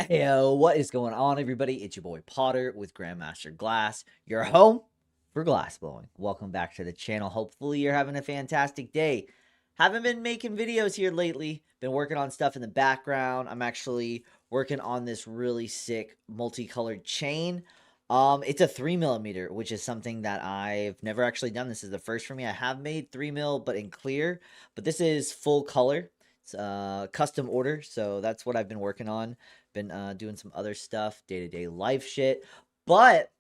Yo, what is going on, everybody? It's your boy Potter with Grandmaster Glass, your home for glass blowing. Welcome back to the channel. Hopefully, you're having a fantastic day. Haven't been making videos here lately. Been working on stuff in the background. I'm actually working on this really sick multicolored chain. It's a 3mm, which is something that I've never actually done. This is the first for me. I have made 3mm, but in clear. But this is full color. It's custom order, so that's what I've been working on. Been doing some other stuff, day-to-day life shit. But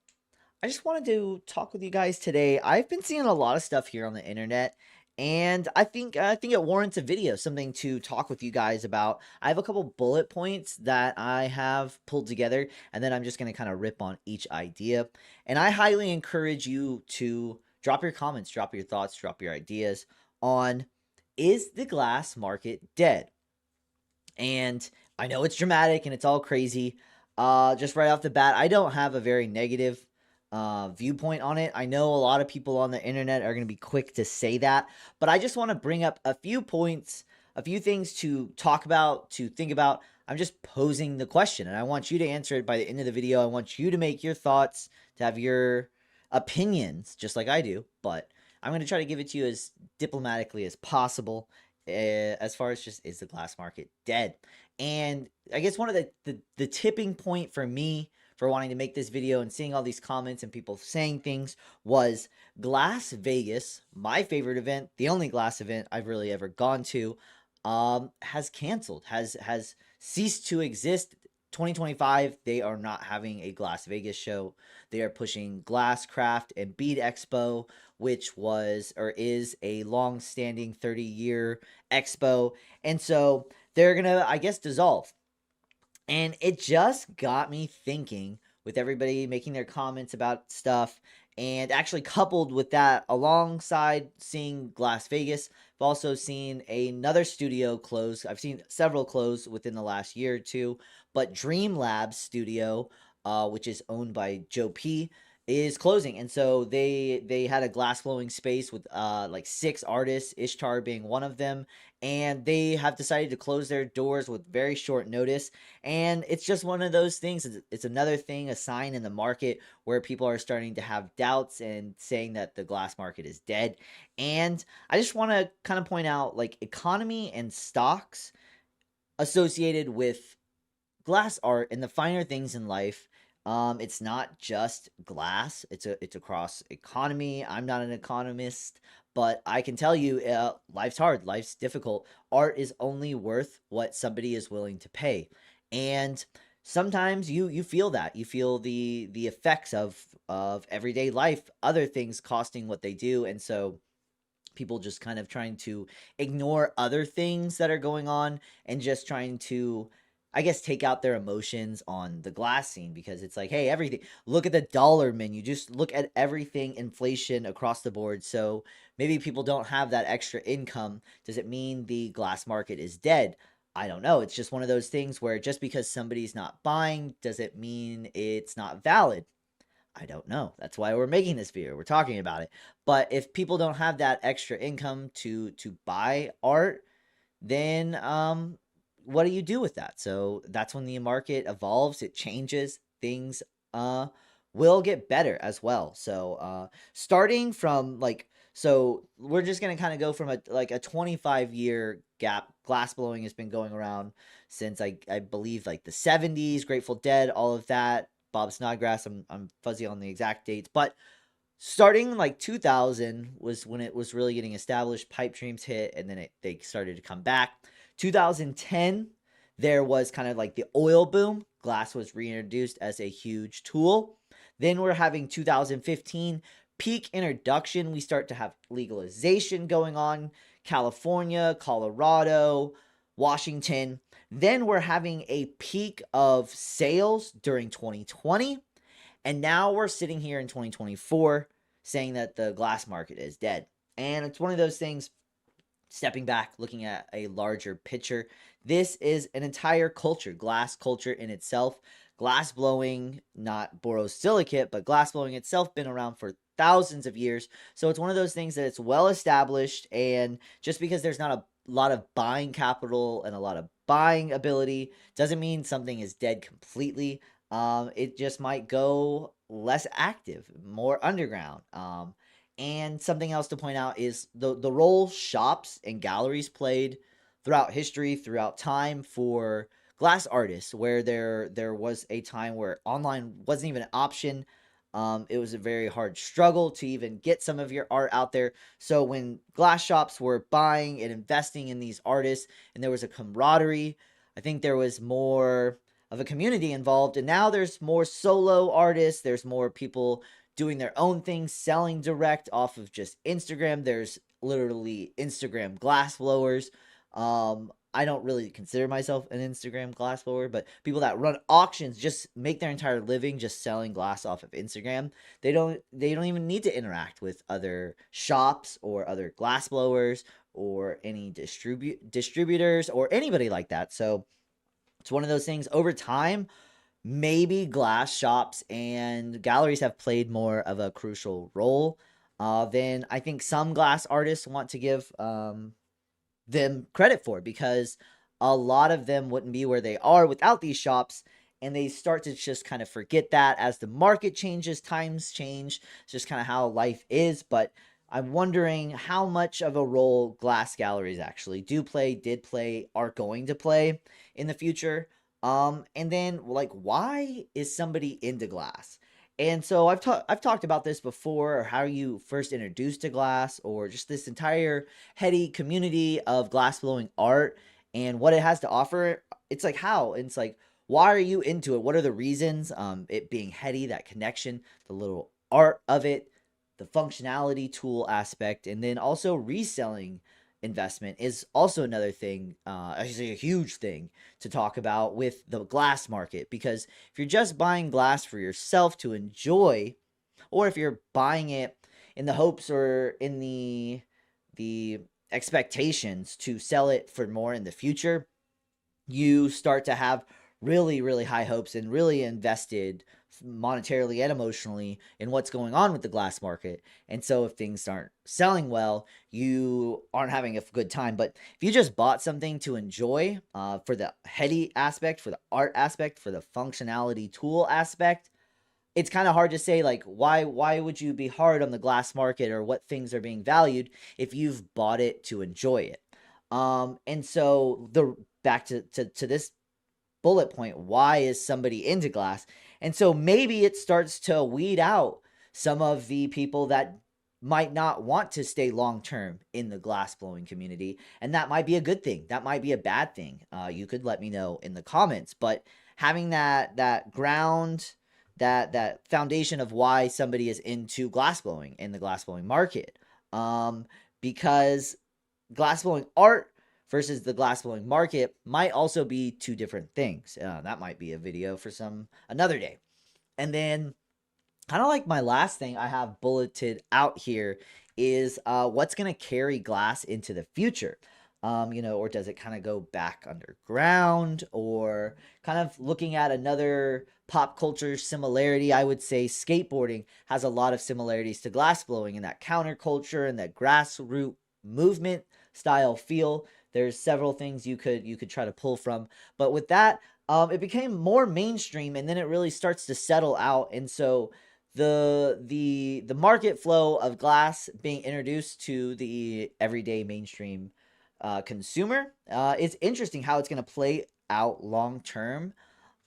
I just wanted to talk with you guys today. I've been seeing a lot of stuff here on the internet, and I think it warrants a video, something to talk with you guys about. I have a couple bullet points that I have pulled together, and then I'm just going to kind of rip on each idea. And I highly encourage you to drop your comments, drop your thoughts, drop your ideas on, is the glass market dead? And I know it's dramatic and it's all crazy. Just right off the bat, I don't have a very negative viewpoint on it. I know a lot of people on the internet are going to be quick to say that, but I just want to bring up a few points, a few things to talk about, to think about. I'm just posing the question, and I want you to answer it by the end of the video. I want you to make your thoughts, to have your opinions, just like I do, but I'm going to try to give it to you as diplomatically as possible. As far as just, is the glass market dead? And I guess one of the tipping point for me for wanting to make this video and seeing all these comments and people saying things was Glass Vegas, my favorite event, the only glass event I've really ever gone to, has canceled, has ceased to exist. 2025, they are not having a Glass Vegas show. They are pushing Glasscraft and Bead Expo, which was or is a long-standing 30-year expo. And so they're gonna, I guess, dissolve. And it just got me thinking, with everybody making their comments about stuff, and actually coupled with that, alongside seeing Las Vegas, I've also seen another studio close. I've seen several close within the last year or two, but Dream Labs Studio, which is owned by Joe P, is closing. And so they had a glass blowing space with like 6 artists, Ishtar being one of them, and they have decided to close their doors with very short notice. And it's just one of those things. It's another thing, a sign in the market where people are starting to have doubts and saying that the glass market is dead. And I just want to kind of point out, like, economy and stocks associated with glass art and the finer things in life. It's not just glass. It's across economy. I'm not an economist, but I can tell you, life's hard. Life's difficult. Art is only worth what somebody is willing to pay, and sometimes you feel that. You feel the effects of everyday life, other things costing what they do, and so people just kind of trying to ignore other things that are going on and just trying to, I guess, take out their emotions on the glass scene, because it's like, hey, everything, look at the dollar menu, just look at everything, inflation across the board. So maybe people don't have that extra income. Does it mean the glass market is dead? I don't know. It's just one of those things where just because somebody's not buying, does it mean it's not valid? I don't know. That's why we're making this video. We're talking about it. But if people don't have that extra income to buy art, then what do you do with that? So that's when the market evolves, it changes, things will get better as well. So starting from, like, so we're just going to kind of go from a 25-year gap. Glass blowing has been going around since I believe like the 70s, Grateful Dead, all of that. Bob Snodgrass, I'm fuzzy on the exact dates, but starting like 2000 was when it was really getting established. Pipe dreams hit, and then they started to come back. 2010, there was kind of like the oil boom. Glass was reintroduced as a huge tool. Then we're having 2015 peak introduction. We start to have legalization going on. California, Colorado, Washington. Then we're having a peak of sales during 2020. And now we're sitting here in 2024 saying that the glass market is dead. And it's one of those things, stepping back, looking at a larger picture. This is an entire culture, glass culture in itself. Glass blowing, not borosilicate, but glass blowing itself, been around for thousands of years. So it's one of those things that it's well established, and just because there's not a lot of buying capital and a lot of buying ability doesn't mean something is dead completely. It just might go less active, more underground. And something else to point out is the role shops and galleries played throughout history, throughout time for glass artists, where there was a time where online wasn't even an option. It was a very hard struggle to even get some of your art out there. So when glass shops were buying and investing in these artists, and there was a camaraderie, I think there was more of a community involved. And now there's more solo artists. There's more people doing their own things, selling direct off of just Instagram. There's literally Instagram glass blowers. I don't really consider myself an Instagram glass blower, but people that run auctions just make their entire living just selling glass off of Instagram. They don't even need to interact with other shops or other glass blowers or any distributors or anybody like that. So it's one of those things. Over time, maybe glass shops and galleries have played more of a crucial role than I think some glass artists want to give them credit for, because a lot of them wouldn't be where they are without these shops, and they start to just kind of forget that as the market changes, times change. It's just kind of how life is. But I'm wondering how much of a role glass galleries actually did play, are going to play in the future. And then, like, why is somebody into glass? And so I've talked about this before, or how you first introduced to glass, or just this entire heady community of glass blowing art and what it has to offer. It's like, how? And it's like, why are you into it? What are the reasons? It being heady, that connection, the little art of it, the functionality tool aspect, and then also reselling investment is also another thing, actually a huge thing to talk about with the glass market. Because if you're just buying glass for yourself to enjoy, or if you're buying it in the hopes or in the expectations to sell it for more in the future, you start to have really, really high hopes and really invested monetarily and emotionally in what's going on with the glass market. And so if things aren't selling well, you aren't having a good time. But if you just bought something to enjoy, for the heady aspect, for the art aspect, for the functionality tool aspect, it's kind of hard to say, like, why would you be hard on the glass market or what things are being valued if you've bought it to enjoy it. And so the back to this bullet point, why is somebody into glass? And so maybe it starts to weed out some of the people that might not want to stay long term in the glass blowing community, and that might be a good thing, that might be a bad thing. You could let me know in the comments. But having that ground, that foundation of why somebody is into glass blowing in the glass blowing market, because glass blowing art versus the glassblowing market might also be two different things. That might be a video for another day. And then, kind of like my last thing I have bulleted out here is what's going to carry glass into the future. Or does it kind of go back underground, or kind of looking at another pop culture similarity? I would say skateboarding has a lot of similarities to glassblowing in that counterculture and that grassroots movement style feel. There's several things you could try to pull from, but with that, it became more mainstream, and then it really starts to settle out. And so the market flow of glass being introduced to the everyday mainstream consumer, it's interesting how it's going to play out long term.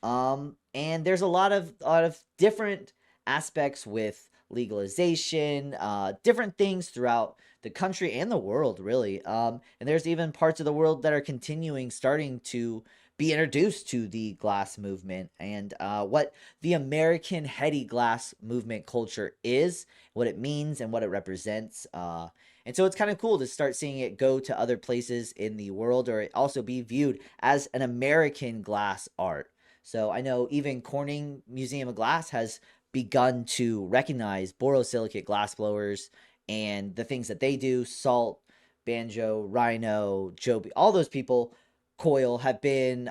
And there's a lot of different aspects with legalization, different things throughout the country and the world, really. And there's even parts of the world that are starting to be introduced to the glass movement, and what the American heady glass movement culture is, what it means, and what it represents. And so it's kind of cool to start seeing it go to other places in the world, or it also be viewed as an American glass art. So I know even Corning Museum of Glass has begun to recognize borosilicate glass blowers and the things that they do. Salt, Banjo, Rhino, Joby, all those people, Coil, have been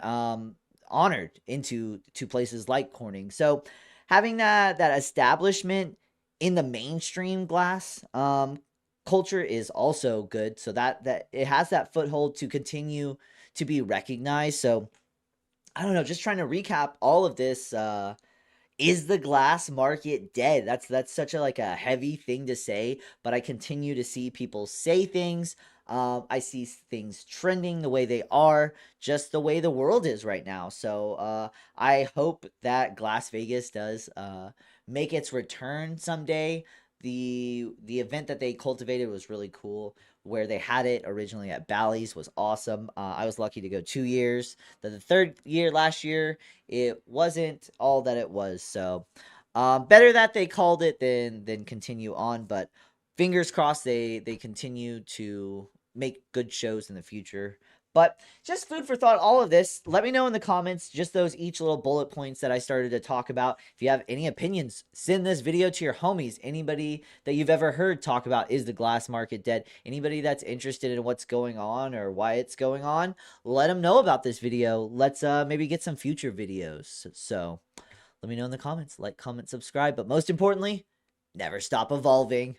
honored into places like Corning. So having that establishment in the mainstream glass culture is also good, so that it has that foothold to continue to be recognized. So I don't know, just trying to recap all of this. Is the glass market dead? That's such a like a heavy thing to say, but I continue to see people say things. I see things trending the way they are, just the way the world is right now. So I hope that Glass Vegas does make its return someday. The event that they cultivated was really cool. Where they had it originally at Bally's was awesome. I was lucky to go 2 years. The third year last year, it wasn't all that it was. So better that they called it than continue on. But fingers crossed they continue to make good shows in the future. But just food for thought, all of this. Let me know in the comments, just those each little bullet points that I started to talk about. If you have any opinions, send this video to your homies. Anybody that you've ever heard talk about, is the glass market dead? Anybody that's interested in what's going on or why it's going on, let them know about this video. Let's maybe get some future videos. So let me know in the comments. Like, comment, subscribe. But most importantly, never stop evolving.